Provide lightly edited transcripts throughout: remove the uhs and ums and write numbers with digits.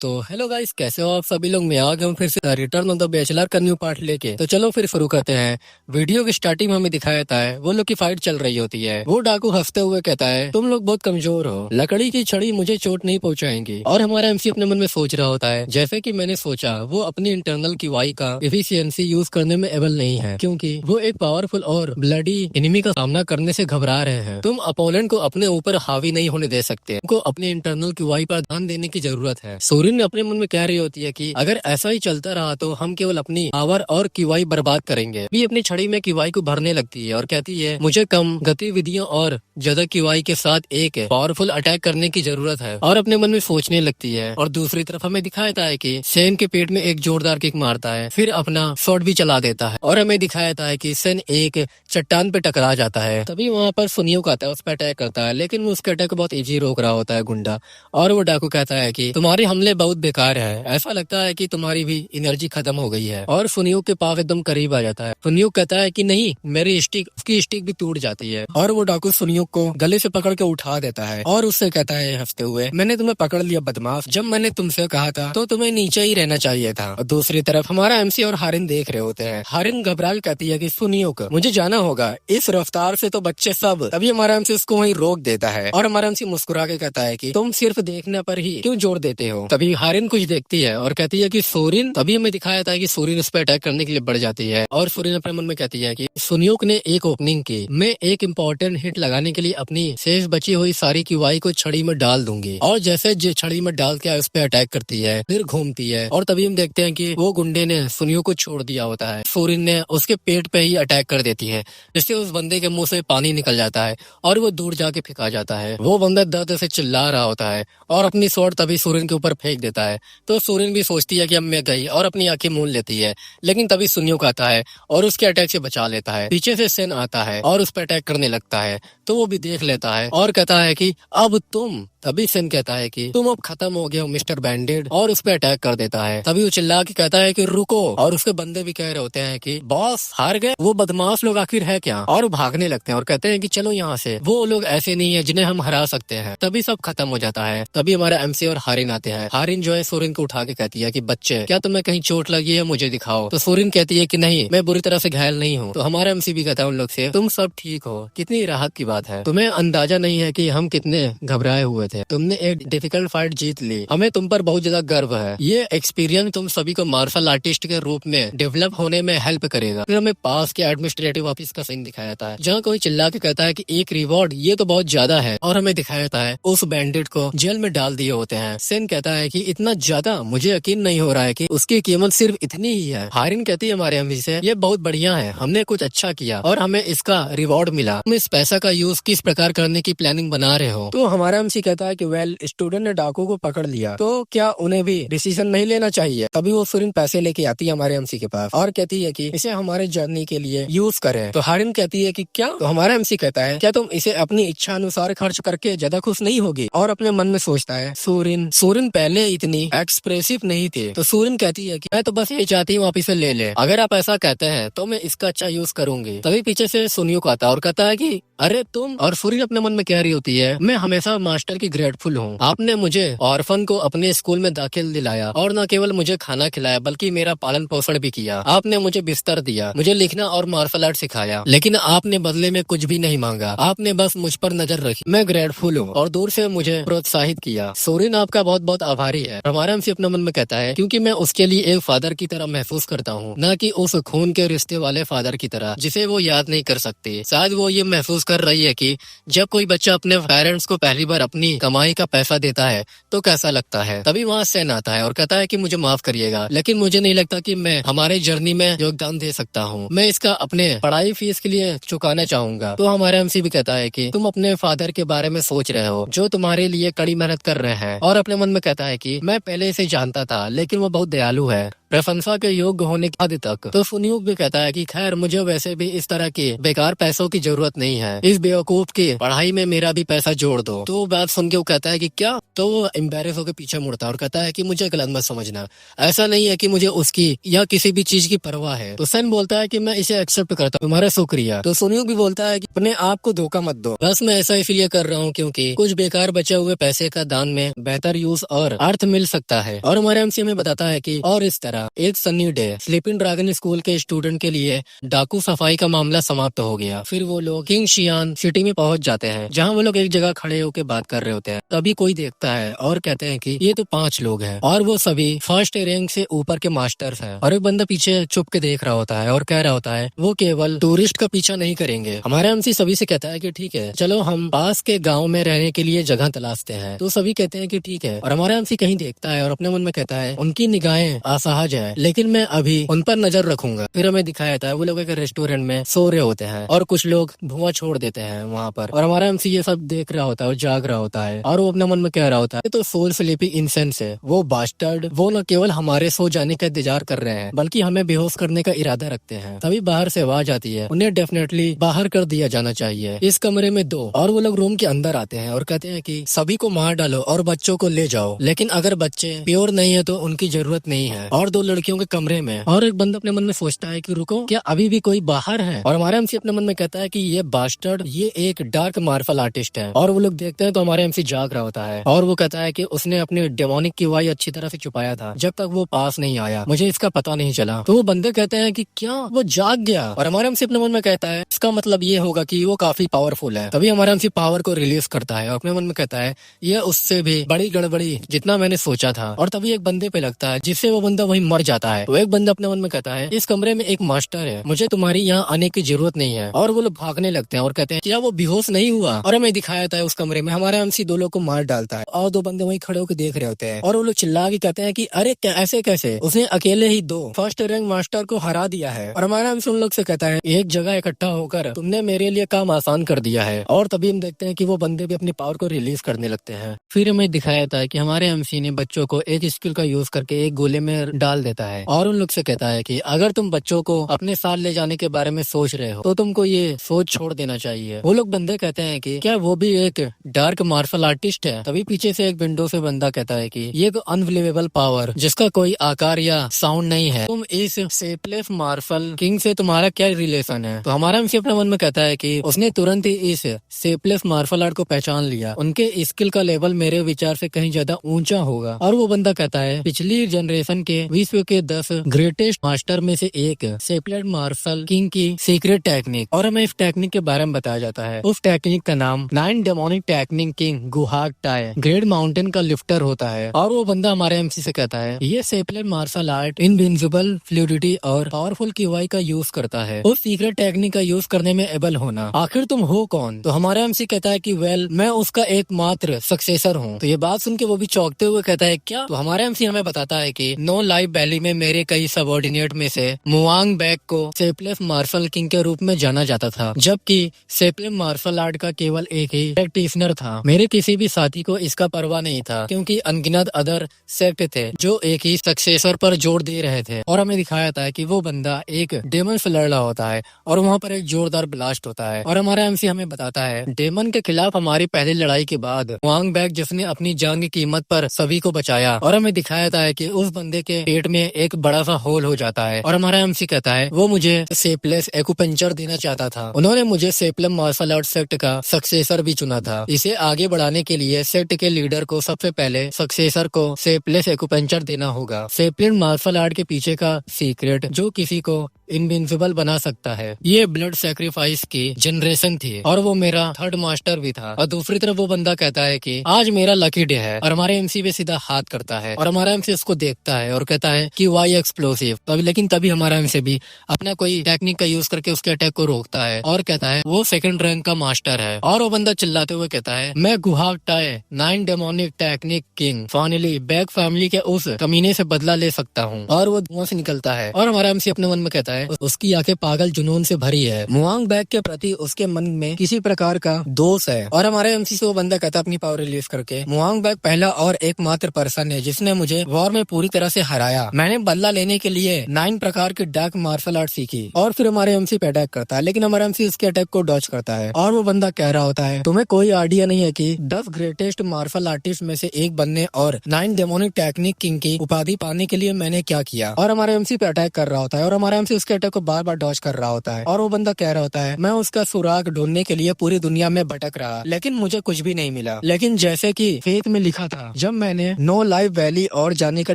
तो hello guys, कैसे हो आप सभी लोग। मैं आ गया हूँ फिर से रिटर्न ऑफ द बैचलर का न्यू पार्ट लेके। तो चलो फिर शुरू करते हैं। वीडियो की स्टार्टिंग में हमें दिखाया जाता है वो लोग की फाइट चल रही होती है। वो डाकू हंसते हुए कहता है, तुम लोग बहुत कमजोर हो, लकड़ी की छड़ी मुझे चोट नहीं पहुंचाएंगी। और हमारा एमसी अपने मन में सोच रहा होता है, जैसे कि मैंने सोचा वो अपनी इंटरनल की वाई का एफिशिएंसी यूज करने में एबल नहीं है, क्योंकि वो एक पावरफुल और ब्लडी एनिमी का सामना करने से घबरा रहे हैं। तुम अपोनेंट को अपने ऊपर हावी नहीं होने दे सकते, तुमको अपने इंटरनल की वाई पर ध्यान देने की जरूरत है। सोरिन अपने मन में कह रही होती है कि अगर ऐसा ही चलता रहा तो हम केवल अपनी पावर और किवाई बर्बाद करेंगे। भी अपनी छड़ी में किवाई को भरने लगती है और कहती है, मुझे कम गतिविधियों और ज्यादा किवाई के साथ एक पावरफुल अटैक करने की जरूरत है। और अपने मन में सोचने लगती है। और दूसरी तरफ हमें दिखाया जाता है कि सेन के पेट में एक जोरदार किक मारता है, फिर अपना शॉट भी चला देता है। और हमें दिखाया जाता है कि सेन एक चट्टान पे टकरा जाता है। तभी वहाँ पर सुनियोक आता है, उस पर अटैक करता है, लेकिन वो उसके अटैक को बहुत इजी रोक रहा होता है गुंडा। और वो डाकू कहता है कि तुम्हारे हमले बहुत बेकार है, ऐसा लगता है कि तुम्हारी भी एनर्जी खत्म हो गई है। और सुनियोक के पास एकदम करीब आ जाता है। सुनियोक कहता है कि नहीं, मेरी स्टिक, उसकी स्टिक भी टूट जाती है। और वो डाकू सुनियोक को गले से पकड़ के उठा देता है और उससे कहता है हंसते हुए, मैंने तुम्हें पकड़ लिया बदमाश, जब मैंने तुमसे कहा था तो तुम्हें नीचे ही रहना चाहिए था। और दूसरी तरफ हमारा एमसी और हारिन देख रहे होते हैं। हारिन घबरा के कहती है कि सुनियोक, मुझे जाना होगा, इस रफ्तार से तो बच्चे सब। तभी हमारा एमसी उसको वहीं रोक देता है और हमारा एमसी मुस्कुरा के कहता है कि तुम सिर्फ देखने पर ही क्यों जोर देते हो। तभी हारिन कुछ देखती है और कहती है कि सोरिन। तभी हमें दिखाया जाता है कि सोरिन उस पर अटैक करने के लिए बढ़ जाती है। और सोरिन अपने मन में कहती है कि सुनियोक ने एक ओपनिंग की, मैं एक इम्पोर्टेंट हिट लगाने के लिए अपनी शेष बची हुई सारी किवाई को छड़ी में डाल दूंगी। और जैसे छड़ी में डाल के उस पर अटैक करती है, फिर घूमती है। और तभी हम देखते हैं कि वो गुंडे ने सुनियोक को छोड़ दिया होता है। सोरिन ने उसके पेट पे ही अटैक कर देती है, जिससे उस बंदे के मुंह से पानी निकल जाता है और वो दूर जाके फेंका जाता है। वो बंदा दर्द से चिल्ला रहा होता है और अपनी स्वॉर्ड तभी सोरिन के ऊपर फेंक देता है। तो सोरिन भी सोचती है कि अब मैं गई और अपनी आंखें मूंद लेती है। लेकिन तभी सुनियोक आता है और उसके अटैक से बचा लेता है। पीछे से सेन आता है और उस पर अटैक करने लगता है, तो वो भी देख लेता है और कहता है कि अब तुम। तभी सेन कहता है कि तुम अब खत्म हो गए हो मिस्टर बैंडेड, और उस पर अटैक कर देता है। तभी वो चिल्ला के कहता है कि रुको। और उसके बंदे भी कह रहे होते हैं कि बॉस हार गए, वो बदमाश लोग आखिर है क्या। और वो भागने लगते हैं और कहते हैं कि चलो यहाँ से, वो लोग ऐसे नहीं है जिन्हें हम हरा सकते हैं। तभी सब खत्म हो जाता है। तभी हमारा एमसी और हारिन आते हैं। हारिन जो है सोरिन को उठा के कहती है कि बच्चे, क्या तुम्हें कहीं चोट लगी है, मुझे दिखाओ। तो सोरिन कहती है कि नहीं, मैं बुरी तरह से घायल नहीं हूँ। तो हमारा एमसी भी कहता है उन लोग से, तुम सब ठीक हो, कितनी राहत की बात है। तुम्हें अंदाजा नहीं है कि हम कितने घबराए हुए थे। तुमने एक डिफिकल्ट फाइट जीत ली, हमें तुम पर बहुत ज्यादा गर्व है। ये एक्सपीरियंस तुम सभी को मार्शल आर्टिस्ट के रूप में डेवलप होने में हेल्प करेगा। फिर हमें पास के एडमिनिस्ट्रेटिव ऑफिस का सीन दिखाया जाता है, जहाँ कोई चिल्ला के कहता है कि एक रिवॉर्ड, ये तो बहुत ज्यादा है। और हमें दिखाया जाता है उस बैंडिट को जेल में डाल दिए होते हैं। सेन कहता है कि इतना ज्यादा, मुझे यकीन नहीं हो रहा है कि उसकी कीमत सिर्फ इतनी ही है। हारिन कहती है हमारे एमसी से, ये बहुत बढ़िया है, हमने कुछ अच्छा किया और हमें इसका रिवॉर्ड मिला। तुम इस पैसा का यूज किस प्रकार करने की प्लानिंग बना रहे हो। तो हमारा एमसी कहता है कि वेल, स्टूडेंट ने डाकू को पकड़ लिया, तो क्या उन्हें भी डिसीजन नहीं लेना चाहिए। तभी वो सुरिन पैसे लेके आती है हमारे एमसी के पास और कहती है कि इसे हमारे जर्नी के लिए यूज करें। तो हारिन कहती है कि क्या। तो हमारा एमसी कहता है, क्या तुम इसे अपनी इच्छा अनुसार खर्च करके ज्यादा खुश नहीं होगी। और अपने मन में सोचता है, सोरिन पहले इतनी एक्सप्रेसिव नहीं थी। तो सोरिन कहती है कि मैं तो बस ये चाहती हूँ आप इसे ले ले, अगर आप ऐसा कहते हैं तो मैं इसका अच्छा यूज करूंगी। तभी पीछे से सुनियोक आता है और कहता है कि अरे तुम। और सुरिन अपने मन में कह रही होती है, मैं हमेशा मास्टर की ग्रेटफुल हूँ, आपने मुझे ऑर्फन को अपने स्कूल में दाखिल दिलाया और न केवल मुझे खाना खिलाया बल्कि मेरा पालन पोषण भी किया। आपने मुझे बिस्तर दिया, मुझे लिखना और मार्शल आर्ट सिखाया, लेकिन आपने बदले में कुछ भी नहीं मांगा, आपने बस मुझ पर नजर रखी। मैं ग्रेटफुल हूँ और दूर से मुझे प्रोत्साहित किया। सोरिन आपका बहुत बहुत आभारी है। हमारा एमसी अपने मन में कहता है, क्योंकि मैं उसके लिए एक फादर की तरह महसूस करता हूँ, न कि उस खून के रिश्ते वाले फादर की तरह जिसे वो याद नहीं कर सकती। शायद वो ये महसूस कर रही है कि जब कोई बच्चा अपने पेरेंट्स को पहली बार अपनी कमाई का पैसा देता है तो कैसा लगता है। तभी वहाँ सेन आता है और कहता है कि मुझे माफ करिएगा, लेकिन मुझे नहीं लगता कि मैं हमारे जर्नी में योगदान दे सकता हूँ, मैं इसका अपने पढ़ाई फीस के लिए चुकाना चाहूंगा। तो हमारा एमसी भी कहता है कि तुम अपने फादर के बारे में सोच रहे हो जो तुम्हारे लिए कड़ी मेहनत कर रहे हैं। और अपने मन में कहता है कि मैं पहले इसे जानता था, लेकिन वो बहुत दयालु है। प्रशंसा के योग्य होने के हद तक। तो सुनियोग भी कहता है कि खैर मुझे वैसे भी इस तरह के बेकार पैसों की जरूरत नहीं है, इस बेवकूफ की पढ़ाई में मेरा भी पैसा जोड़ दो। तो बात सुन के वो कहता है कि क्या, तो वो एम्बेरस होकर पीछे मुड़ता है और कहता है कि मुझे गलत मत समझना, ऐसा नहीं है कि मुझे उसकी या किसी भी चीज की परवाह है। तो सन बोलता है कि मैं इसे एक्सेप्ट करता हूँ, तुम्हारा शुक्रिया। तो सुनियोग भी बोलता है कि अपने आप को धोखा मत दो, बस मैं ऐसा इसलिए कर रहा हूँ क्योंकि कुछ बेकार बचे हुए पैसे का दान में बेहतर यूज और अर्थ मिल सकता है। और हमारे एमसी हमें बताता है कि और इस तरह एक Sunny day sleeping dragon school के स्टूडेंट के लिए डाकू सफाई का मामला समाप्त हो गया। फिर वो लोग किंग शियान सिटी में पहुंच जाते हैं, जहां वो लोग एक जगह खड़े होकर बात कर रहे होते हैं। तभी कोई देखता है और कहते हैं कि ये तो 5 लोग हैं और वो सभी फर्स्ट रैंक से ऊपर के मास्टर्स हैं। और एक बंदा पीछे चुप के देख रहा होता है और कह रहा होता है वो केवल टूरिस्ट का पीछा नहीं करेंगे। हमारा एमसी सभी से कहता है कि ठीक है, चलो हम पास के गाँव में रहने के लिए जगह तलाशते हैं। तो सभी कहते हैं कि ठीक है। और हमारा एमसी कहीं देखता है और अपने मन में कहता है उनकी निगाहें असहज है, लेकिन मैं अभी उन पर नजर रखूंगा। फिर हमें दिखाया जाता है वो लोग एक रेस्टोरेंट में सो रहे होते हैं और कुछ लोग धुआं छोड़ देते हैं वहाँ पर। और हमारा एमसी ये सब देख रहा होता है और जाग रहा होता है और वो अपने मन में कह रहा होता है तो सोल स्लीपिंग इंसेंस है, वो बास्टर्ड वो न केवल हमारे सो जाने का इंतजार कर रहे हैं बल्कि हमें बेहोश करने का इरादा रखते हैं। तभी बाहर से आवाज आती है, उन्हें डेफिनेटली बाहर कर दिया जाना चाहिए। इस कमरे में 2 और वो लोग रूम के अंदर आते हैं और कहते हैं कि सभी को मार डालो और बच्चों को ले जाओ, लेकिन अगर बच्चे प्योर नहीं है तो उनकी जरूरत नहीं है। और 2 लड़कियों के कमरे में और एक बंदा अपने मन में सोचता है कि रुको, क्या अभी भी कोई बाहर है? और हमारा एमसी अपने मन में कहता है कि ये बास्टर्ड ये एक डार्क मार्शल आर्टिस्ट है। और वो लोग देखते हैं तो हमारा एमसी जाग रहा होता है और वो कहता है कि उसने अपनी डेमोनिक की वाई अच्छी तरह से छुपाया था, जब तक वो पास नहीं आया मुझे इसका पता नहीं चला। तो वो बंदे कहते हैं कि क्या वो जाग गया? और हमारा एमसी अपने मन में कहता है इसका मतलब ये होगा कि वो काफी पावरफुल है। तभी हमारा एमसी पावर को रिलीज करता है और अपने मन में कहता है ये उससे भी बड़ी गड़बड़ी जितना मैंने सोचा था। और तभी एक बंदे पे लगता है जिससे वो बंदा वहीं मर जाता है। तो एक बंदा अपने मन में कहता है इस कमरे में एक मास्टर है, मुझे तुम्हारी यहाँ आने की जरूरत नहीं है। और वो लोग भागने लगते हैं और कहते हैं क्या वो बेहोश नहीं हुआ? और हमें दिखाया जाता है उस कमरे में हमारा एमसी 2 लोग को मार डालता है और 2 बंदे वहीं खड़े होकर देख रहे होते हैं। और वो लोग चिल्ला के कहते हैं कि अरे ऐसे कैसे, उसने अकेले ही 2 फर्स्ट रैंक मास्टर को हरा दिया है। और हमारा एमसी उन लोग से कहता है एक जगह इकट्ठा होकर तुमने मेरे लिए काम आसान कर दिया है। और तभी हम देखते हैं कि वो बंदे भी अपनी पावर को रिलीज करने लगते हैं। फिर हमें दिखाया जाता है कि हमारे एमसी ने बच्चों को एक स्किल का यूज करके एक गोले में डाल देता है और उन लोग से कहता है कि अगर तुम बच्चों को अपने साथ ले जाने के बारे में सोच रहे हो तो तुमको ये सोच छोड़ देना चाहिए। वो लोग बंदे कहते हैं कि क्या वो भी एक डार्क मार्शल आर्टिस्ट है? तभी पीछे से एक विंडो से बंदा कहता है कि ये तो अनबिलीवेबल पावर जिसका कोई आकार या साउंड नहीं है, तुम इस शेपलेस मार्शल किंग से तुम्हारा क्या रिलेशन है? तो हमारा एमसी अपने मन में कहता है कि उसने तुरंत ही इस शेपलेस मार्शल आर्ट को पहचान लिया, उनके स्किल का लेवल मेरे विचार से कहीं ज्यादा ऊंचा होगा। और वो बंदा कहता है पिछली जनरेशन के विश्व के 10 ग्रेटेस्ट मास्टर में से एक शेपलेस मार्शल किंग की सीक्रेट टेक्निक। और हमें इस टेक्निक के बारे में बताया जाता है। उस टेक्निक का नाम 9 डेमोनिक टेक्निक किंग गुहाग टाई ग्रेट माउंटेन का लिफ्टर होता है। और वो बंदा हमारे एमसी से कहता है ये shapeless martial art invincible fluidity और पावरफुल किवाई का यूज करता है। उस सीक्रेट टेक्निक का यूज करने में एबल होना। आखिर तुम हो कौन? तो हमारा एमसी कहता है कि वेल मैं उसका एकमात्र सक्सेसर हूँ। तो ये बात सुन के वो भी चौंकते हुए कहता है क्या? तो हमारा एमसी हमें बताता है कि नो लाइफ वैली में मेरे कई सबऑर्डिनेट में से मुआंग बैग को शेपलेस मार्शल किंग के रूप में जाना जाता था, जबकि शेपलेस मार्शल आर्ट का केवल एक ही प्रैक्टिशनर था। मेरे किसी भी साथी को इसका परवाह नहीं था क्योंकि अनगिनत अदर सेक्ट थे जो एक ही सक्सेसर पर जोर दे रहे थे। और हमें दिखाया था कि वो बंदा एक डेमन से लड़ रहा होता है और वहाँ पर एक जोरदार ब्लास्ट होता है। और हमारा एमसी हमें बताता है डेमन के खिलाफ हमारी पहली लड़ाई के बाद मुआंग बैग जिसने अपनी जान की कीमत पर सभी को बचाया। और हमें दिखाया था कि उस बंदे के पेट में एक बड़ा सा होल हो जाता है। और हमारा एमसी कहता है वो मुझे शेपलेस एक्यूपंक्चर देना चाहता था, उन्होंने मुझे शेपलेस मार्शल आर्ट सेक्ट का सक्सेसर भी चुना था। इसे आगे बढ़ाने के लिए सेक्ट के लीडर को सबसे पहले सक्सेसर को शेपलेस एक्यूपंक्चर देना होगा। शेपलेस मार्शल आर्ट के पीछे का सीक्रेट जो किसी को इनविंसिबल बना सकता है, ये ब्लड सैक्रिफाइस की जनरेशन थी और वो मेरा 3rd मास्टर भी था। और दूसरी तरफ वो बंदा कहता है कि आज मेरा लकी डे है और हमारे एमसी पे सीधा हाथ करता है और हमारा एमसी उसको देखता है और कहता है कि वाई एक्सप्लोसिव। लेकिन तभी हमारा एमसी भी अपना कोई टेक्निक का यूज करके उसके अटैक को रोकता है और कहता है वो 2nd रैंक का मास्टर है। और वो बंदा चिल्लाते हुए कहता है मैं गुहाग टाई 9 डेमोनिक टेक्निक किंग फाइनली बैग फैमिली के उस कमीने से बदला ले सकता हूँ। और वो धुआं से निकलता है और हमारा एमसी अपने मन में कहता है है उसकी आंखें पागल जुनून से भरी है। मुआंग बैग के प्रति उसके मन में किसी प्रकार का दोष है। और हमारे एमसी से वो बंदा कहता है अपनी पावर रिलीज करके, मुआंग बैग पहला और एकमात्र पर्सन है जिसने मुझे वॉर में पूरी तरह से हराया। मैंने बदला लेने के लिए 9 प्रकार की डार्क मार्शल आर्ट सीखी। और फिर हमारे एमसी पे अटैक करता है, लेकिन हमारा एमसी उसके अटैक को डॉज करता है। और वो बंदा कह रहा होता है, तुम्हें कोई आइडिया नहीं है कि 10 ग्रेटेस्ट मार्शल आर्टिस्ट में से एक बनने और 9 डेमोनिक टेक्निक किंग की उपाधि पाने के लिए मैंने क्या किया। और हमारे एमसी पे अटैक कर रहा होता है और हमारा एमसी उसके अटैक को बार बार डॉज कर रहा होता है। और वो बंदा कह रहा होता है, मैं उसका सुराग ढूंढने के लिए पूरी दुनिया में भटक रहा, लेकिन मुझे कुछ भी नहीं मिला। लेकिन जैसे कि फेथ में लिखा था, जब मैंने नो लाइफ वैली और जाने का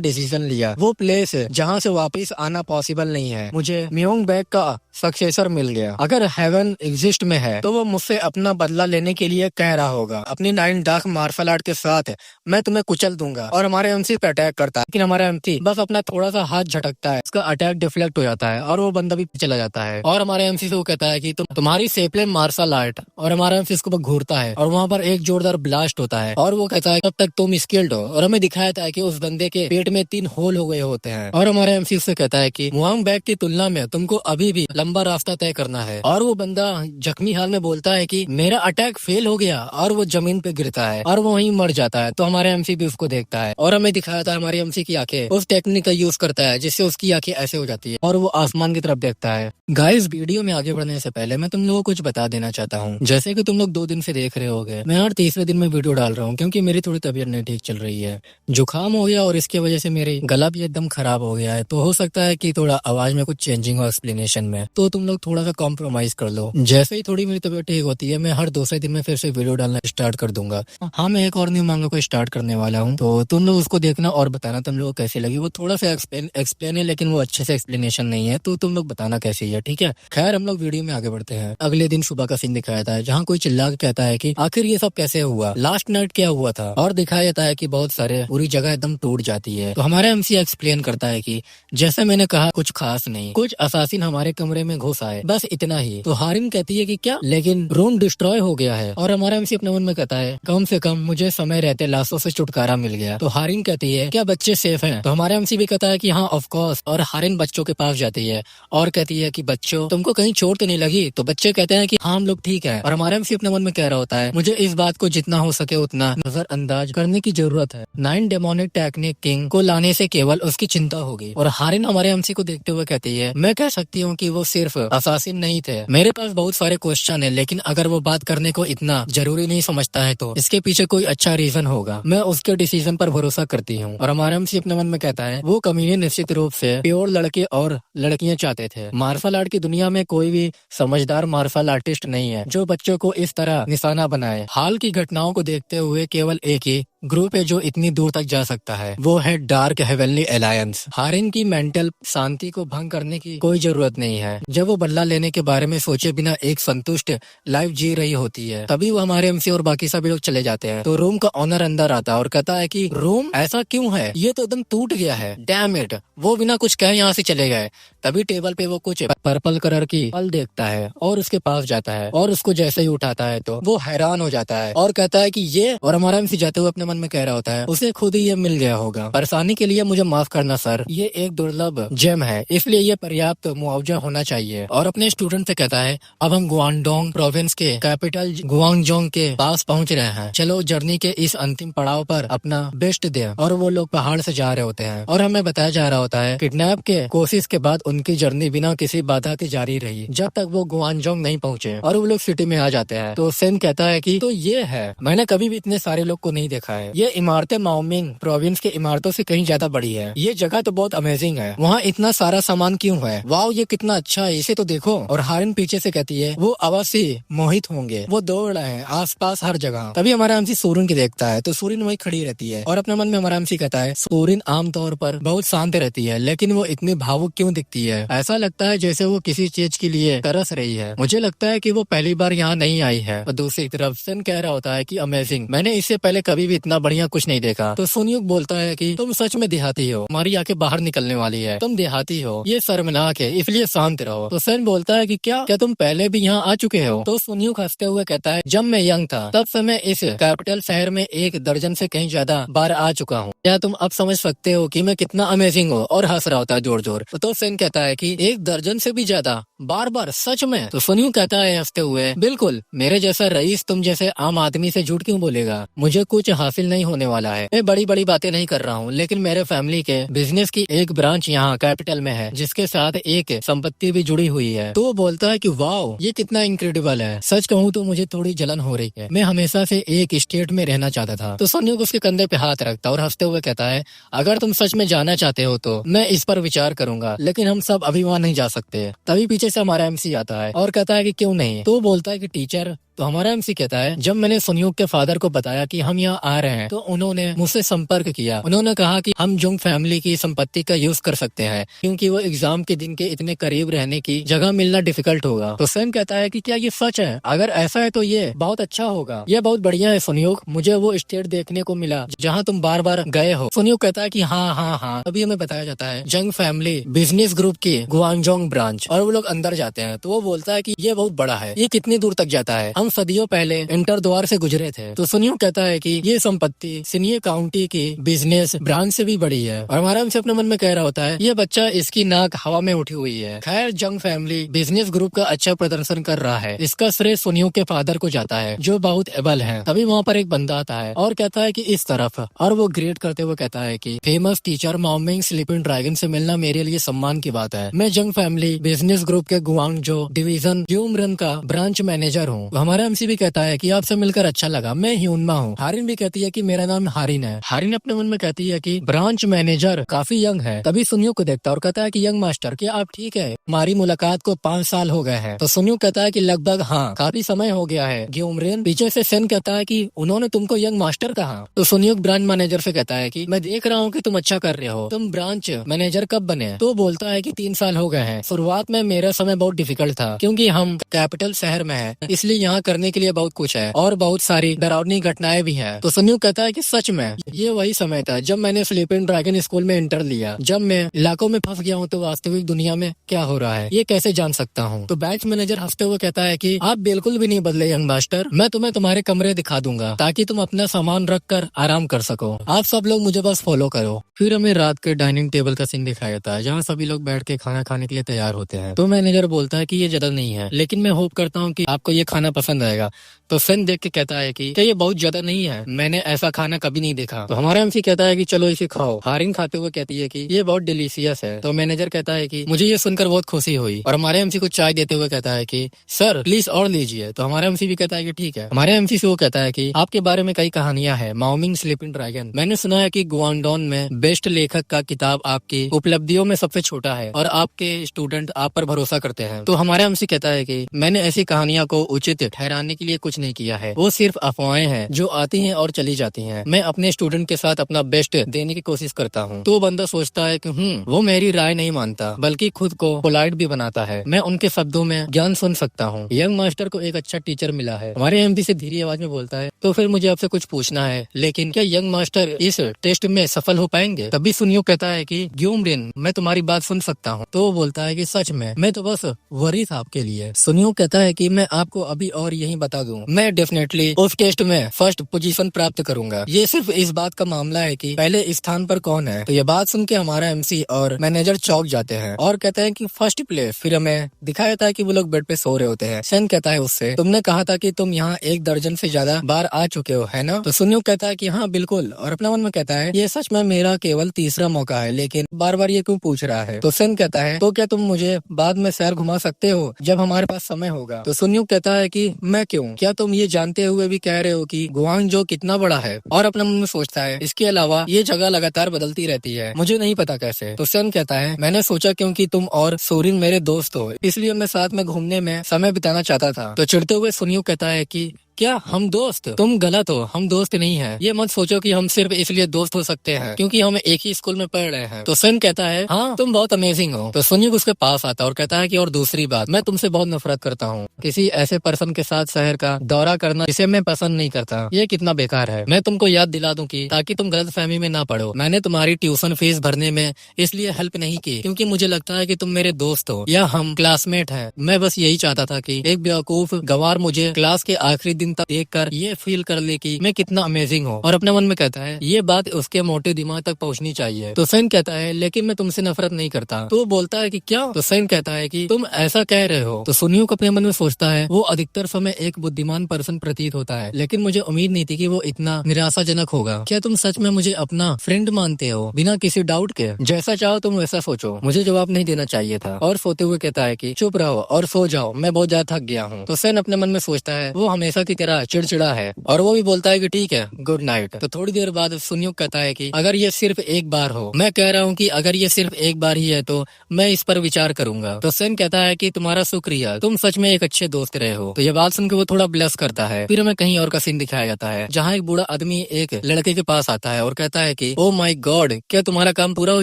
डिसीजन लिया, वो प्लेस जहाँ से वापस आना पॉसिबल नहीं है, मुझे म्योंग बैग का सक्सेसर मिल गया। अगर हेवन एग्जिस्ट में है तो वो मुझसे अपना बदला लेने के लिए कह रहा होगा। अपनी 9 डार्क मार्शल आर्ट के साथ मैं तुम्हें कुचल दूंगा। और हमारे एमसी पे अटैक करता है, लेकिन हमारा एमसी बस अपना थोड़ा सा हाथ झटकता है, उसका अटैक डिफ्लेक्ट हो जाता है और वो बंदा भी चला जाता है। और हमारे एमसी से वो कहता है कि तुम्हारी सेपले मार्शल आर्ट। और हमारा एमसी इसको घूरता है और वहाँ पर एक जोरदार ब्लास्ट होता है और वो कहता है तब तक तुम स्किल्ड हो। और हमें दिखाया था कि उस बंदे के पेट में 3 होल हो गए होते हैं। और हमारे एमसी उससे कहता है कि मुआंग बैग की तुलना में तुमको अभी भी लंबा रास्ता तय करना है। और वो बंदा जख्मी हाल में बोलता है कि मेरा अटैक फेल हो गया और वो जमीन पे गिरता है और वो वहीं मर जाता है। तो हमारे एमसी भी उसको देखता है और हमें दिखाया था हमारी एमसी की आंखें उस टेक्निक का यूज करता है जिससे उसकी आंखें ऐसे हो जाती है और वो आसमान की तरफ देखता है। गाइस, वीडियो में आगे बढ़ने से पहले मैं तुम लोगों को कुछ बता देना चाहता हूँ। जैसे कि तुम लोग 2 दिन से देख रहे होगे, मैं हर तीसरे दिन में वीडियो डाल रहा हूँ क्योंकि मेरी थोड़ी तबीयत नहीं ठीक चल रही है। जुकाम हो गया और इसकी वजह से मेरी गला भी एकदम खराब हो गया है। तो हो सकता है कि थोड़ा आवाज में कुछ चेंजिंग हो एक्सप्लेनेशन में, तो तुम लोग थोड़ा सा कॉम्प्रोमाइज कर लो। जैसे ही थोड़ी मेरी तबीयत ठीक होती है, मैं हर दूसरे दिन में फिर से वीडियो डालना स्टार्ट कर दूंगा। हाँ, मैं एक और न्यू मांगा को स्टार्ट करने वाला हूँ, तो तुम लोग उसको देखना और बताना तुम लोग कैसी लगी। वो थोड़ा सा एक्सप्लेन है, लेकिन वो अच्छे से एक्सप्लेनेशन नहीं है, तो तुम लोग बताना कैसी है, ठीक है। खैर, हम लोग वीडियो में आगे बढ़ते हैं। अगले दिन सुबह का सीन दिखाया था जहाँ कोई चिल्ला के कहता है कि आखिर ये सब कैसे हुआ, लास्ट नाइट क्या हुआ था। और दिखाया जाता है कि बहुत सारे पूरी जगह एकदम टूट जाती है। तो हमारा एमसी एक्सप्लेन करता है कि जैसे मैंने कहा, कुछ खास नहीं, कुछ असासिन हमारे कमरे में घुस आए, बस इतना ही। तो हारिन कहती है कि क्या, लेकिन रूम डिस्ट्रॉय हो गया है। और हमारा एमसी अपने मन में कहता है, कम से कम मुझे समय रहते लाशों से छुटकारा मिल गया। तो हारिन कहती है, क्या बच्चे सेफ हैं? तो हमारा एमसी भी कहता है कि हाँ, ऑफ कोर्स। और हारिन बच्चों के पास जाती है और कहती है कि बच्चों, तुमको कहीं चोट तो नहीं लगी? तो बच्चे कहते हैं कि हाँ, हम लोग ठीक है। और हमारा एमसी अपने मन में कह रहा होता है, मुझे इस बात को जितना हो सके उतना नजरअंदाज करने की जरूरत है। 9 डेमोनिक टेक्निक किंग को लाने से केवल उसकी चिंता होगी। और हारिन हमारे एमसी को देखते हुए कहती है, मैं कह सकती हूँ कि वो सिर्फ असासिन नहीं थे। मेरे पास बहुत सारे क्वेश्चन है, लेकिन अगर वो बात करने को इतना जरूरी नहीं समझता है तो इसके पीछे कोई अच्छा रीजन होगा। मैं उसके डिसीजन पर भरोसा करती हूँ। और हमारा एमसी अपने मन में कहता है, वो कमीने निश्चित रूप से प्योर लड़के और लड़कियां चाहते थे। मार्शल आर्ट की दुनिया में कोई भी समझदार मार्शल आर्टिस्ट नहीं है जो बच्चों को इस तरह निशाना बनाए। हाल की घटनाओं को देखते हुए केवल एक ही ग्रुप है जो इतनी दूर तक जा सकता है, वो है डार्क हेवनली अलायंस। हारिन की मेंटल शांति को भंग करने की कोई जरूरत नहीं है। जब वो बदला लेने के बारे में सोचे बिना एक संतुष्ट लाइफ जी रही होती है, तभी वो हमारे एमसी और बाकी सभी लोग चले जाते हैं। तो रूम का ऑनर अंदर आता है और कहता है कि रूम ऐसा क्यों है, ये तो एकदम टूट गया है, डैम इट। वो बिना कुछ कहे यहाँ से चले गए। तभी टेबल पे वो कुछ पर्पल कलर की फल देखता है और उसके पास जाता है और उसको जैसे ही उठाता है तो वो हैरान हो जाता है और कहता है कि ये। और हमारा एमसी जाते हुए अपने मन में कह रहा होता है, उसे खुद ही ये मिल गया होगा। परेशानी के लिए मुझे माफ करना सर, ये एक दुर्लभ जेम है, इसलिए ये पर्याप्त मुआवजा होना चाहिए। और अपने स्टूडेंट से कहता है, अब हम गुआंगडोंग प्रोविंस के कैपिटल गुआंगजोंग के पास पहुंच रहे हैं, चलो जर्नी के इस अंतिम पड़ाव पर अपना बेस्ट दें। और वो लोग पहाड़ से जा रहे होते हैं और हमें बताया जा रहा होता है, किडनैप के कोशिश के बाद उनकी जर्नी बिना किसी बाधा के जारी रही जब तक वो गुआंगजोंग नहीं पहुंचे और वो लोग सिटी में आ जाते हैं। तो सेन कहता है कि तो ये है, मैंने कभी भी इतने सारे लोग को नहीं देखा है। ये इमारतें माओमिंग प्रोविंस के इमारतों से कहीं ज्यादा बड़ी है। ये जगह तो बहुत अमेजिंग है, वहाँ इतना सारा सामान क्यों है? वाओ, ये कितना अच्छा है, इसे तो देखो। और हारिन पीछे से कहती है, वो अवश्य मोहित होंगे, वो दौड़ रहे हैं आसपास हर जगह। तभी हमारा एमसी सूरिन की देखता है तो सूरिन वही खड़ी रहती है और अपने मन में हमारा एमसी कहता है, सूरिन आमतौर पर बहुत शांत रहती है, लेकिन वो इतनी भावुक क्यों दिखती है? ऐसा लगता है जैसे वो किसी चीज के लिए तरस रही है। मुझे लगता है कि वो पहली बार यहाँ नहीं आई है। और दूसरी तरफ सेन कह रहा होता है कि अमेजिंग, मैंने इससे पहले कभी भी इतना बढ़िया कुछ नहीं देखा। तो सुनयुग बोलता है कि तुम सच में देहाती हो, हमारी आंखें बाहर निकलने वाली है, तुम देहाती हो, ये शर्मनाक है, इसलिए शांत रहो। तो सेन बोलता है कि क्या तुम पहले भी यहाँ आ चुके हो? तो सुनयुग हंसते हुए कहता है, जब मैं यंग था तब से मैं इस कैपिटल शहर में 1 दर्जन से कहीं ज्यादा बार आ चुका हूँ। क्या तुम अब समझ सकते हो कि मैं कितना अमेजिंग हूँ? और हंस रहा होता है जोर जोर। तो सेन कहता है कि 1 दर्जन से भी ज्यादा, बार बार, सच में? तो सुनियो कहता है हंसते हुए, बिल्कुल, मेरे जैसा रईस तुम जैसे आम आदमी से झूठ क्यों बोलेगा? मुझे कुछ हासिल नहीं होने वाला है। मैं बड़ी बड़ी बातें नहीं कर रहा हूँ, लेकिन मेरे फैमिली के बिजनेस की एक ब्रांच यहाँ कैपिटल में है, जिसके साथ एक संपत्ति भी जुड़ी हुई है। तो वो बोलता है कि वाओ, ये कितना इनक्रेडिबल है। सच कहूँ तो मुझे थोड़ी जलन हो रही है। मैं हमेशा से एक स्टेट में रहना चाहता था। तो सुनियो उसके कंधे पे हाथ रखता और हंसते हुए कहता है, अगर तुम सच में जाना चाहते हो तो मैं इस पर विचार करूंगा, लेकिन हम सब अभी वहाँ नहीं जा सकते। तभी पीछे से हमारा एमसी आता है और कहता है कि क्यों नहीं? तो वो बोलता है कि टीचर, तो हमारा एमसी कहता है, जब मैंने सुनियोग के फादर को बताया कि हम यहाँ आ रहे हैं तो उन्होंने मुझसे संपर्क किया। उन्होंने कहा कि हम जुंग फैमिली की संपत्ति का यूज कर सकते हैं, क्योंकि वो एग्जाम के दिन के इतने करीब रहने की जगह मिलना डिफिकल्ट होगा। तो सैम कहता है कि क्या ये सच है? अगर ऐसा है तो ये बहुत अच्छा होगा, ये बहुत बढ़िया है सुनियोग, मुझे वो स्टेट देखने को मिला जहाँ तुम बार बार गए हो। सुनियोग कहता है कि हाँ हाँ हाँ। अभी हमें बताया जाता है जंग फैमिली बिजनेस ग्रुप की गुआंगजोंग ब्रांच, और वो लोग अंदर जाते हैं तो वो बोलता है कि ये बहुत बड़ा है, ये कितनी दूर तक जाता है? हम सदियों पहले इंटर द्वार से गुजरे थे। तो सुनियो कहता है कि ये संपत्ति सिनियर काउंटी की बिजनेस ब्रांच से भी बड़ी है। और हमारा हमसे अपने मन में कह रहा होता है, ये बच्चा, इसकी नाक हवा में उठी हुई है। खैर, जंग फैमिली बिजनेस ग्रुप का अच्छा प्रदर्शन कर रहा है, इसका श्रेय सुनियो के फादर को जाता है, जो बहुत एबल है। तभी वहाँ पर एक बंदा आता है और कहता है कि इस तरफ, और वो ग्रेड करते हुए कहता है कि फेमस टीचर माओमिंग स्लीपिंग ड्रैगन से मिलना मेरे लिए सम्मान की बात है। मैं जंग फैमिली बिजनेस ग्रुप के गुआंगजो डिवीजन ह्यूमरन का ब्रांच मैनेजर हूँ। हमारा एमसी भी कहता है कि आपसे मिलकर अच्छा लगा, मैं ह्यूनमा हूँ। हारिन भी कहती है कि मेरा नाम हारिन है। हारिन अपने मन में कहती है कि ब्रांच मैनेजर काफी यंग है। तभी सुनियो को देखता और कहता है कि यंग मास्टर, क्या आप ठीक है? हमारी मुलाकात को 5 साल हो गए हैं। तो सुनियो कहता है कि लगभग हाँ, काफी समय हो गया है। ग्योमरेन पीछे से सेन कहता है कि उन्होंने तुमको यंग मास्टर कहा? तो सुनियो ब्रांच मैनेजर से कहता है कि मैं देख रहा हूँ कि तुम अच्छा कर रहे हो, तुम ब्रांच मैनेजर कब बने? तो बोलता है कि 3 साल हो गए हैं। शुरुआत में मेरा समय बहुत डिफिकल्ट था, क्योंकि हम कैपिटल शहर में है, इसलिए यहाँ करने के लिए बहुत कुछ है और बहुत सारी डरावनी घटनाएं भी हैं। तो सुनियो कहता है कि सच में ये वही समय था जब मैंने स्लीपिंग ड्रैगन स्कूल में इंटर लिया। जब मैं इलाकों में फंस गया हूँ तो वास्तविक दुनिया में क्या हो रहा है ये कैसे जान सकता हूँ? तो बैंक मैनेजर हंसते हुए कहता है कि आप बिल्कुल भी नहीं बदले यंग मास्टर, मैं तुम्हें तुम्हारे कमरे दिखा दूंगा ताकि तुम अपना सामान रख कर आराम कर सको। आप सब लोग मुझे बस फॉलो करो। फिर हमें रात के डाइनिंग टेबल का सीन दिखाया जाता है, जहाँ सभी लोग बैठ के खाना खाने के लिए तैयार होते हैं। तो मैनेजर बोलता है कि ये ज्यादा नहीं है, लेकिन मैं होप करता हूँ कि आपको ये खाना पसंद आएगा। तो सेन देख के कहता है कि क्या ये बहुत ज्यादा नहीं है? मैंने ऐसा खाना कभी नहीं देखा। तो हमारा एमसी कहता है कि चलो इसे खाओ। हारिन खाते हुए कहती है कि ये बहुत डिलीशियस है। तो मैनेजर कहता है कि मुझे ये सुनकर बहुत खुशी हुई, और हमारे एमसी को चाय देते हुए कहता है कि सर प्लीज और लीजिए। तो हमारा एमसी भी कहता है कि ठीक है। हमारे एमसी से वो कहता है कि आपके बारे में कई कहानियां हैं, माओमिंग स्लीपिंग ड्रैगन। मैंने सुना है कि गुआंगडोन में बेस्ट लेखक का किताब आपकी उपलब्धियों में सबसे छोटा है और आपके स्टूडेंट आप पर भरोसा करते हैं। तो हमारा एमसी कहता है कि मैंने ऐसी कहानियां को उचित ठहराने के लिए कुछ नहीं किया है, वो सिर्फ अफवाहें हैं जो आती हैं और चली जाती हैं। मैं अपने स्टूडेंट के साथ अपना बेस्ट देने की कोशिश करता हूँ। तो बंदा सोचता है कि वो मेरी राय नहीं मानता, बल्कि खुद को पोलाइट भी बनाता है। मैं उनके शब्दों में ज्ञान सुन सकता हूँ। यंग मास्टर को एक अच्छा टीचर मिला है। हमारे एमपी से धीरे आवाज में बोलता है, तो फिर मुझे आपसे कुछ पूछना है, लेकिन क्या यंग मास्टर इस टेस्ट में सफल हो पाएंगे? तभी सुनियो कहता है कि ग्योमरिन, मैं तुम्हारी बात सुन सकता हूँ। तो वो बोलता है कि सच में, मैं तो बस वरी था आपके लिए। सुनियो कहता है कि मैं आपको अभी और यही बता दूं, मैं डेफिनेटली उस टेस्ट में फर्स्ट पोजीशन प्राप्त करूंगा। ये सिर्फ इस बात का मामला है कि पहले इस स्थान पर कौन है। तो ये बात सुन के हमारा एमसी और मैनेजर चौंक जाते हैं और कहते हैं कि फर्स्ट प्लेस। फिर हमें दिखाया जाता है कि वो लोग बेड पे सो रहे होते हैं। सेन कहता है उससे, तुमने कहा था कि तुम यहाँ 1 दर्जन से ज्यादा बार आ चुके हो, है ना? तो सुनियो कहता है कि हाँ बिल्कुल, और अपना मन में कहता है ये सच में मेरा केवल तीसरा मौका है, लेकिन बार बार ये क्यों पूछ रहा है? तो सेन कहता है, तो क्या तुम मुझे बाद में शहर घुमा सकते हो जब हमारे पास समय होगा? तो सुनियो कहता है कि मैं क्यों, क्या तुम ये जानते हुए भी कह रहे हो कि गुआंगजो कितना बड़ा है? और अपने मन में सोचता है, इसके अलावा ये जगह लगातार बदलती रहती है, मुझे नहीं पता कैसे। तो सेन कहता है, मैंने सोचा क्योंकि तुम और सोरिन मेरे दोस्त हो, इसलिए मैं साथ में घूमने में समय बिताना चाहता था। तो चिढ़ते हुए सुनियो कहता है कि क्या हम दोस्त? तुम गलत हो, हम दोस्त नहीं हैं। ये मत सोचो कि हम सिर्फ इसलिए दोस्त हो सकते हैं क्योंकि हम एक ही स्कूल में पढ़ रहे हैं। तो सेन कहता है, हाँ तुम बहुत अमेजिंग हो। तो सुनियो उसके पास आता और कहता है कि और दूसरी बात, मैं तुमसे बहुत नफरत करता हूँ। किसी ऐसे पर्सन के साथ शहर का दौरा करना जिसे मैं पसंद नहीं करता, ये कितना बेकार है। मैं तुमको याद दिला दूं कि ताकि तुम गलतफहमी में ना पड़ो, मैंने तुम्हारी ट्यूशन फीस भरने में इसलिए हेल्प नहीं की क्योंकि मुझे लगता है कि तुम मेरे दोस्त हो या हम क्लासमेट हैं। मैं बस यही चाहता था कि एक बेवकूफ गंवार मुझे क्लास के आखिरी दिन तक देखकर ये फील कर ले कि मैं कितना अमेजिंग हूँ, और अपने मन में कहता है ये बात उसके मोटे दिमाग तक पहुँचनी चाहिए। तो सन कहता है लेकिन मैं तुमसे नफरत नहीं करता। तो वो बोलता है कि क्या? तो सन कहता है कि तुम ऐसा कह रहे हो। तो सुनियो अपने मन में सोचता है वो अधिकतर समय एक बुद्धिमान पर्सन प्रतीत होता है, लेकिन मुझे उम्मीद नहीं थी कि वो इतना निराशाजनक होगा। क्या तुम सच में मुझे अपना फ्रेंड मानते हो बिना किसी डाउट के? जैसा चाहो तुम वैसा सोचो, मुझे जवाब नहीं देना चाहिए था। और सोते हुए कहता है कि चुप रहो और सो जाओ, मैं बहुत ज्यादा थक गया हूँ। तो सन अपने मन में सोचता है वो हमेशा की तरह चिड़चिड़ा है, और वो भी बोलता है कि ठीक है, गुड नाइट। तो थोड़ी देर बाद सुनियो कहता है कि अगर ये सिर्फ एक बार हो, मैं कह रहा हूँ कि अगर ये सिर्फ एक बार ही है तो मैं इस पर विचार करूंगा। तो सन कहता है कि तुम्हारा शुक्रिया, तुम सच में एक अच्छे दोस्त रहे हो। तो ये बात सुनकर वो थोड़ा ब्लश करता है। फिर हमें कहीं और का सीन दिखाया जाता है जहाँ एक बूढ़ा आदमी एक लड़के के पास आता है और कहता है कि ओ माय गॉड, क्या तुम्हारा काम पूरा हो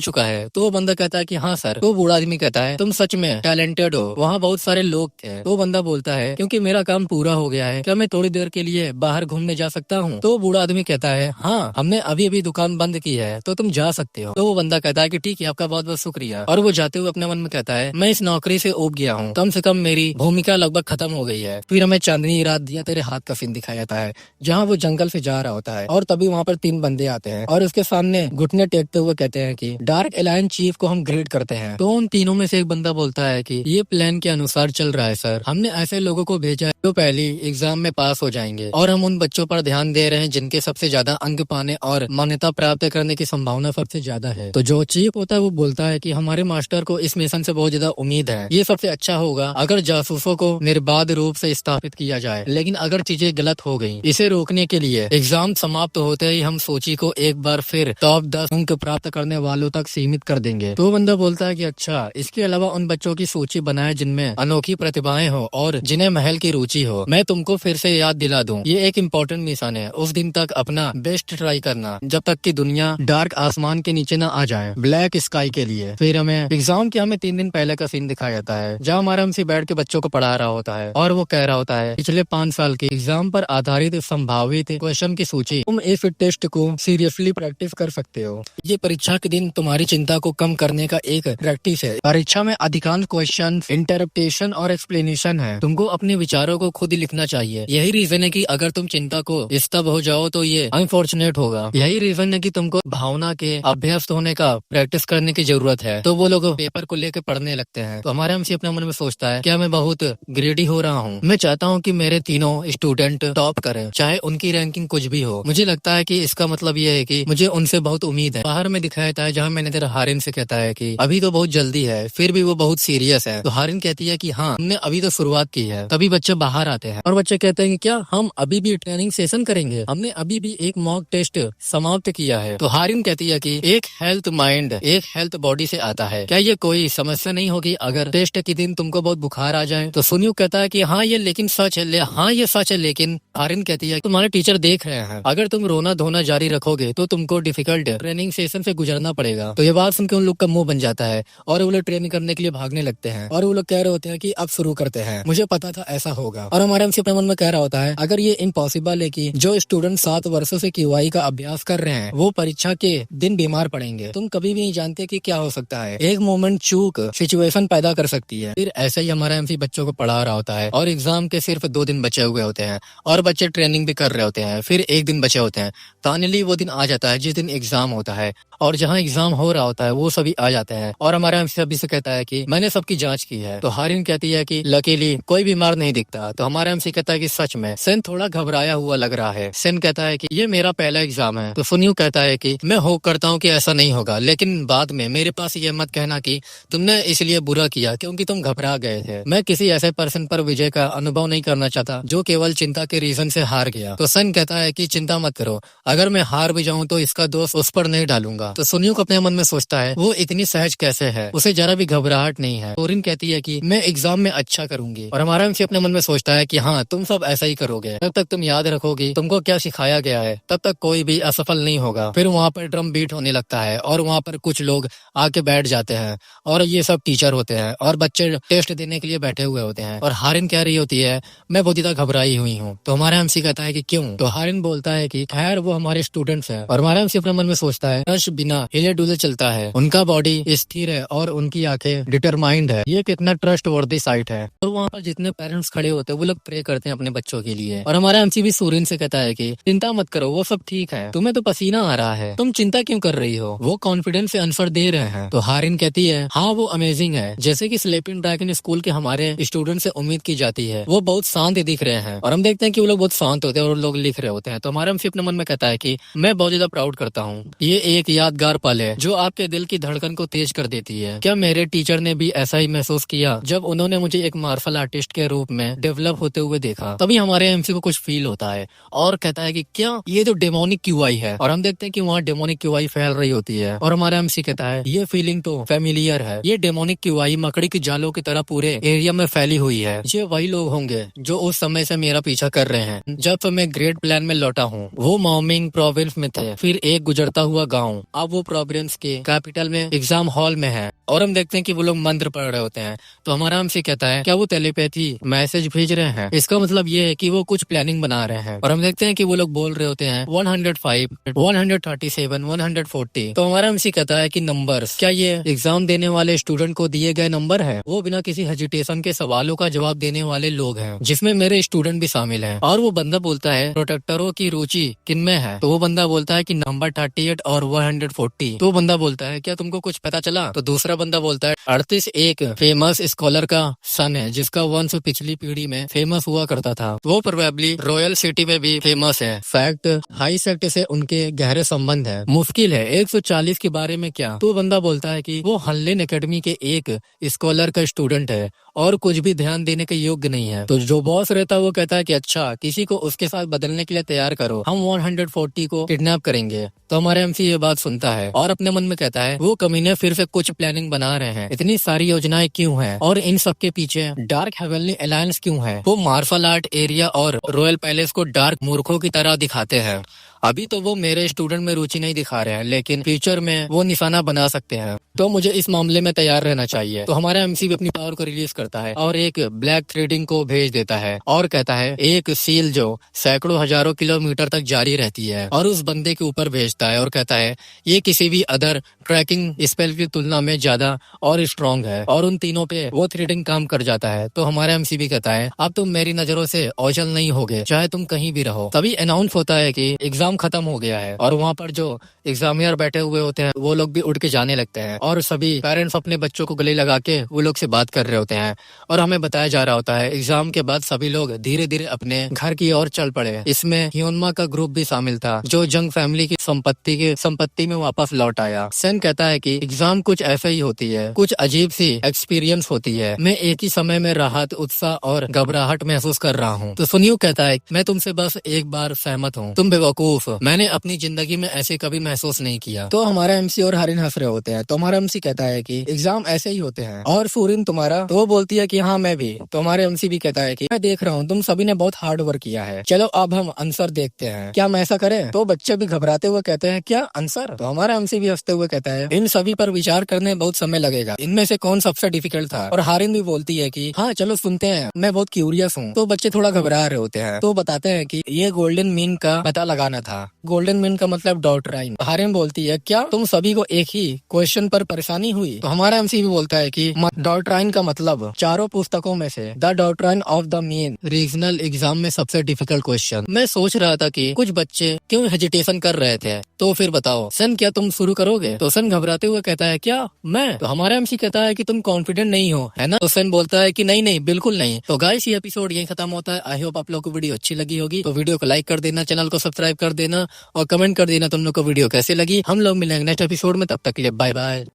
चुका है? तो वो बंदा कहता है कि हाँ सर। तो बूढ़ा आदमी कहता है तुम सच में टैलेंटेड हो, वहाँ बहुत सारे लोग थे। तो बंदा बोलता है क्योंकि मेरा काम पूरा हो गया है, क्या मैं थोड़ी देर के लिए बाहर घूमने जा सकता हूँ? तो बूढ़ा आदमी कहता है हाँ, हमने अभी अभी दुकान बंद की है तो तुम जा सकते हो। तो वो बंदा कहता है कि ठीक है, आपका बहुत बहुत शुक्रिया। और वो जाते हुए अपने मन में कहता है मैं इस नौकरी से ऊब गया हूँ, कम से कम मेरी भूमिका लगभग खत्म हो गई है। फिर हमें चांदनी रात दिया तेरे हाथ का सीन दिखाया जाता है जहाँ वो जंगल से जा रहा होता है, और तभी वहाँ पर 3 बंदे आते हैं और उसके सामने घुटने टेकते हुए कहते हैं कि डार्क एलायंस चीफ को हम ग्रेड करते हैं। तो उन तीनों में से एक बंदा बोलता है कि ये प्लान के अनुसार चल रहा है सर, हमने ऐसे लोगों को भेजा है जो पहले एग्जाम में पास हो जाएंगे, और हम उन बच्चों पर ध्यान दे रहे हैं जिनके सबसे ज्यादा अंक पाने और मान्यता प्राप्त करने की संभावना सबसे ज्यादा है। तो जो चीफ होता है वो बोलता है कि हमारे मास्टर को इस मिशन से बहुत ज्यादा उम्मीद है, ये सबसे अच्छा होगा अगर जासूसों को निर्बाध रूप से स्थापित किया जाए, लेकिन अगर चीजें गलत हो गई, इसे रोकने के लिए एग्जाम समाप्त होते ही हम सोची को एक बार फिर टॉप 10 अंक प्राप्त करने वालों तक सीमित कर देंगे। तो बंदा बोलता है कि अच्छा, इसके अलावा उन बच्चों की सूची बनाए जिनमें अनोखी प्रतिभाएं हो और जिन्हें महल की रुचि हो। मैं तुमको फिर से याद दिला दूं, ये एक इम्पोर्टेंट मिशन है, उस दिन तक अपना बेस्ट ट्राई करना जब तक कि दुनिया डार्क आसमान के नीचे न आ जाए ब्लैक स्काई के लिए। फिर हमें एग्जाम के 3 दिन पहले का सीन दिखाया जाता है जहाँ हमारा एमसी बैठ के बच्चों को पढ़ा रहा होता है, और वो कह रहा होता है पिछले 5 साल के एग्जाम पर आधारित संभावित क्वेश्चन की सूची, तुम इस टेस्ट को सीरियसली प्रैक्टिस कर सकते हो। ये परीक्षा के दिन तुम्हारी चिंता को कम करने का एक प्रैक्टिस है। परीक्षा में अधिकांश क्वेश्चन इंटरप्रिटेशन और एक्सप्लेनेशन है, तुमको अपने विचारों को खुद ही लिखना चाहिए। यही रीजन है कि अगर तुम चिंता को स्तब्ध हो जाओ तो ये अनफॉर्चुनेट होगा। यही रीजन है कि तुमको भावना के अभ्यस्त होने का प्रैक्टिस करने की जरूरत है। तो वो लोग पेपर को लेकर पढ़ने लगते हैं। तो हमारे एमसी अपने मन में सोचता है क्या मैं बहुत ग्रेडी हो रहा हूँ? मैं चाहता हूँ कि मेरे तीनों स्टूडेंट टॉप करें, चाहे उनकी रैंकिंग कुछ भी हो। मुझे लगता है कि इसका मतलब ये है कि मुझे उनसे बहुत उम्मीद है। बाहर में दिखाया जाता है जहाँ मैनेजर हारिन से कहता है कि अभी तो बहुत जल्दी है, फिर भी वो बहुत सीरियस है। तो हारिन कहती है कि हाँ, हमने अभी तो शुरुआत की है। तभी बच्चे बाहर आते हैं और बच्चे कहते हैं कि क्या हम अभी भी ट्रेनिंग सेशन करेंगे? हमने अभी भी एक मॉक टेस्ट समाप्त किया है। तो हारिन कहती है कि एक हेल्थ माइंड एक हेल्थ बॉडी से आता है, क्या ये कोई समस्या नहीं होगी अगर टेस्ट के दिन तुमको बहुत बुखार आ जाए? तो सुनियो कहता है कि हाँ ये लेकिन सच है, हाँ ये सच है, लेकिन हारिन कहती है तुम्हारे टीचर देख रहे हैं, अगर तुम रोना धोना जारी रखोगे तो तुमको डिफिकल्ट ट्रेनिंग सेशन से गुजरना पड़ेगा। तो ये बात सुनकर उन लोग का मुंह बन जाता है और वो लोग ट्रेनिंग करने के लिए भागने लगते हैं, और वो लोग कह रहे होते हैं कि अब शुरू करते हैं, मुझे पता था ऐसा होगा। और हमारे एमसी अपने मन में कह रहा होता है अगर ये इम्पॉसिबल है कि जो स्टूडेंट 7 वर्षों से क्यूआई का अभ्यास कर रहे हैं वो परीक्षा के दिन बीमार पड़ेंगे, तुम कभी भी नहीं जानते कि क्या हो सकता है, एक मोमेंट चूक सिचुएशन पैदा कर सकती है। फिर ऐसे ही हमारा एमसी बच्चों को पढ़ा रहा होता है और एग्जाम के सिर्फ 2 दिन बचे हुए होते हैं और बच्चे ट्रेनिंग भी कर रहे होते हैं। फिर 1 दिन बचे होते हैं। फाइनली वो दिन आ जाता है जिस दिन एग्जाम होता है, और जहाँ एग्जाम हो रहा होता है वो सभी आ जाते हैं और हमारा एमसी अभी से कहता है कि मैंने सबकी जांच की है। तो हारिन कहती है कि लकीली कोई बीमार नहीं दिखता। तो हमारा एमसी कहता है कि सच में सेन थोड़ा घबराया हुआ लग रहा है। सेन कहता है कि ये मेरा पहला एग्जाम है। तो सुनियो कहता है कि मैं होप करता हूँ कि ऐसा नहीं होगा, लेकिन बाद में मेरे पास ये मत कहना कि तुमने इसलिए बुरा किया क्योंकि तुम घबरा गए थे। मैं किसी ऐसे पर्सन पर विजय का अनुभव नहीं करना चाहता जो केवल चिंता के रीजन से हार गया। तो सन कहता है कि चिंता मत करो, अगर मैं हार भी जाऊं तो इसका दोष उस पर नहीं डालूंगा। तो सुनियो को अपने मन में सोचता है वो इतनी सहज कैसे है, उसे जरा भी घबराहट नहीं है। तोरिन कहती है कि मैं एग्जाम में अच्छा करूंगी, और हमारा एमसी अपने मन में सोचता है कि हाँ तुम सब ऐसा ही करोगे। जब तक तुम याद रखोगी तुमको क्या सिखाया गया है तब तक कोई भी असफल नहीं होगा। फिर वहाँ पर ड्रम बीट होने लगता है और वहाँ पर कुछ लोग आके बैठ जाते हैं और ये सब टीचर होते हैं और बच्चे टेस्ट देने के लिए बैठे हुए होते हैं। और हारिन कह रही होती है मैं बहुत ज्यादा घबराई हुई हूँ। तो हमारा एमसी कहता है कि क्यों? तो हारिन बोलता है कि खैर वो हमारे स्टूडेंट्स हैं। और हमारा एमसी अपने मन में सोचता है बिना हिले डुले चलता है, उनका बॉडी स्थिर है और उनकी आंखें डिटरमाइंड है। ये कितना ट्रस्ट वर्दी साइट है। तो वहाँ पर जितने पेरेंट्स खड़े होते हैं वो लोग प्रे करते हैं अपने बच्चों के लिए। और हमारा एमसी भी सूर्यन से कहता है कि चिंता मत करो, वो सब ठीक है, तुम्हें तो पसीना आ रहा है, तुम चिंता क्यों कर रही हो, वो कॉन्फिडेंस से आंसर दे रहे हैं। तो हारिन कहती है हाँ वो अमेजिंग है, जैसे कि स्लीपिंग ड्रैगन स्कूल के हमारे स्टूडेंट से उम्मीद की जाती है, वो बहुत शांत दिख रहे हैं। और हम देखते हैं कि वो लोग बहुत शांत होते हैं और लोग लिख रहे होते हैं। तो हमारा एमसी अपने मन में कहता है कि मैं बहुत ज्यादा प्राउड करता हूँ, ये एक यादगार पल है जो आपके दिल की धड़कन को तेज कर देती है। क्या मेरे टीचर ने भी ऐसा ही महसूस किया जब उन्होंने मुझे एक मार्शल आर्टिस्ट के रूप में डेवलप होते हुए देखा? तभी हमारे एमसी को कुछ फील होता है और कहता है कि क्या ये तो डेमोनिक क्यूआई है। और हम देखते हैं कि वहाँ डेमोनिक क्यूआई फैल रही होती है। और हमारा एमसी कहता है ये फीलिंग तो फेमिलियर है, ये डेमोनिक क्यूआई मकड़ी की जालों की तरह पूरे एरिया में फैली हुई है। ये वही लोग होंगे जो उस समय से मेरा पीछा कर रहे हैं जब मैं ग्रेट प्लान में लौटा हूँ। वो मॉमिंग प्रोविंस में थे, फिर एक गुजरता हुआ गाँव, अब वो प्रोविंस के कैपिटल में एग्जाम हॉल में है। और हम देखते हैं कि वो लोग मंत्र पढ़ रहे होते हैं। तो हमारा एमसी कहता है क्या वो टेलीपैथी मैसेज भेज रहे हैं? इसका मतलब ये है कि वो कुछ प्लानिंग बना रहे हैं। और हम देखते हैं कि वो लोग बोल रहे होते हैं 105, 137, 140। तो हमारा एमसी कहता है कि नंबर्स, क्या ये एग्जाम देने वाले स्टूडेंट को दिए गए नंबर है? वो बिना किसी हेजिटेशन के सवालों का जवाब देने वाले लोग हैं, जिसमें मेरे स्टूडेंट भी शामिल हैं। और वो बंदा बोलता है प्रोटेक्टरों की रुचि किनमें है? तो वो बंदा बोलता है कि नंबर 38 और 140। तो वो बंदा बोलता है क्या तुमको कुछ पता चला? तो दूसरा बंदा बोलता है 38 एक फेमस स्कॉलर का सन है जिसका वंश पिछली पीढ़ी में फेमस हुआ करता था, वो प्रोबेबली रॉयल सिटी में भी फेमस है। फैक्ट हाई सेक्ट से उनके गहरे संबंध है। मुश्किल है 140 के बारे में क्या? तो बंदा बोलता है कि वो हल्लेन एकेडमी के एक स्कॉलर का स्टूडेंट है और कुछ भी ध्यान देने के योग्य नहीं है। तो जो बॉस रहता है वो कहता है कि अच्छा किसी को उसके साथ बदलने के लिए तैयार करो, हम 140 को किडनैप करेंगे। तो हमारे एमसी ये बात सुनता है और अपने मन में कहता है वो कमीने फिर से कुछ प्लानिंग बना रहे हैं, इतनी सारी योजनाएं क्यों हैं और इन सब के पीछे डार्क हेवनली अलायंस क्यों है? वो मार्शल आर्ट एरिया और रॉयल पैलेस को डार्क मूर्खों की तरह दिखाते हैं। अभी तो वो मेरे स्टूडेंट में रुचि नहीं दिखा रहे हैं, लेकिन फ्यूचर में वो निशाना बना सकते हैं, तो मुझे इस मामले में तैयार रहना चाहिए। तो हमारा एमसी भी अपनी पावर को रिलीज करता है और एक ब्लैक थ्रेडिंग को भेज देता है और कहता है एक सील जो सैकड़ों हजारों किलोमीटर तक जारी रहती है, और उस बंदे के ऊपर भेजता है और कहता है ये किसी भी अदर ट्रैकिंग स्पेल की तुलना में ज्यादा और स्ट्रॉन्ग है, और उन तीनों पे वो थ्रेडिंग काम कर जाता है। तो हमारा एमसी भी कहता है अब तुम मेरी नजरों से ओझल नहीं होगे, चाहे तुम कहीं भी रहो। तभी अनाउंस होता है कि एग्जाम खत्म हो गया है और वहाँ पर जो एग्जामियर बैठे हुए होते हैं वो लोग भी उठ के जाने लगते हैं और सभी पेरेंट्स अपने बच्चों को गले लगा के वो लोग से बात कर रहे होते हैं। और हमें बताया जा रहा होता है एग्जाम के बाद सभी लोग धीरे धीरे अपने घर की ओर चल पड़े। इसमें ह्योनमा का ग्रुप भी शामिल था जो जंग फैमिली की संपत्ति में वापस लौट आया। सेन कहता है कि एग्जाम कुछ ऐसे ही होती है, कुछ अजीब सी एक्सपीरियंस होती है, मैं एक ही समय में राहत, उत्साह और घबराहट महसूस कर रहा हूँ। तो सुनियो कहता है मैं तुमसे बस एक बार सहमत हूँ, तुम बेवकूफ, मैंने अपनी जिंदगी में ऐसे कभी महसूस नहीं किया। तो हमारा एमसी और हारिन हंस रहे होते हैं। तो हमारा एमसी कहता है कि एग्जाम ऐसे ही होते हैं। और सूरिन तुम्हारा? तो वो बोलती है कि हाँ मैं भी। तो हमारे एमसी भी कहता है कि मैं देख रहा हूँ तुम सभी ने बहुत हार्ड वर्क किया है, चलो अब हम आंसर देखते हैं, क्या हम ऐसा करें? तो बच्चे भी घबराते हुए कहते हैं क्या आंसर? तो हमारा एमसी भी हंसते हुए कहता है इन सभी पर विचार करने बहुत समय लगेगा, इनमें से कौन सबसे डिफिकल्ट था? और हारिन भी बोलती है कि हाँ चलो सुनते हैं, मैं बहुत क्यूरियस हूँ। तो बच्चे थोड़ा घबरा रहे होते हैं। तो बताते हैं कि ये गोल्डन मीन का पता लगाना था। गोल्डन मीन का मतलब डॉक्ट्राइन। हारिन बोलती है क्या तुम सभी को एक ही क्वेश्चन पर परेशानी हुई? तो हमारा एमसी भी बोलता है कि डॉक्ट्राइन का मतलब चारों पुस्तकों में से the doctrine of the mean regional exam में सबसे डिफिकल्ट क्वेश्चन। मैं सोच रहा था कि कुछ बच्चे क्यों हेजिटेशन कर रहे थे, तो फिर बताओ सन क्या तुम शुरू करोगे? तो सन घबराते हुए कहता है क्या मैं? तो हमारा एमसी कहता है कि तुम कॉन्फिडेंट नहीं हो है ना? तो सन बोलता है कि नहीं नहीं बिल्कुल नहीं। तो गाइस ये एपिसोड यही खत्म होता है। आई होप आप लोग को वीडियो अच्छी लगी होगी। तो वीडियो को लाइक कर देना, चैनल को सब्सक्राइब कर देना और कमेंट कर देना तुम लोग को वीडियो कैसे लगी। हम लोग मिलेंगे नेक्स्ट एपिसोड में, तब तक के लिए बाय बाय।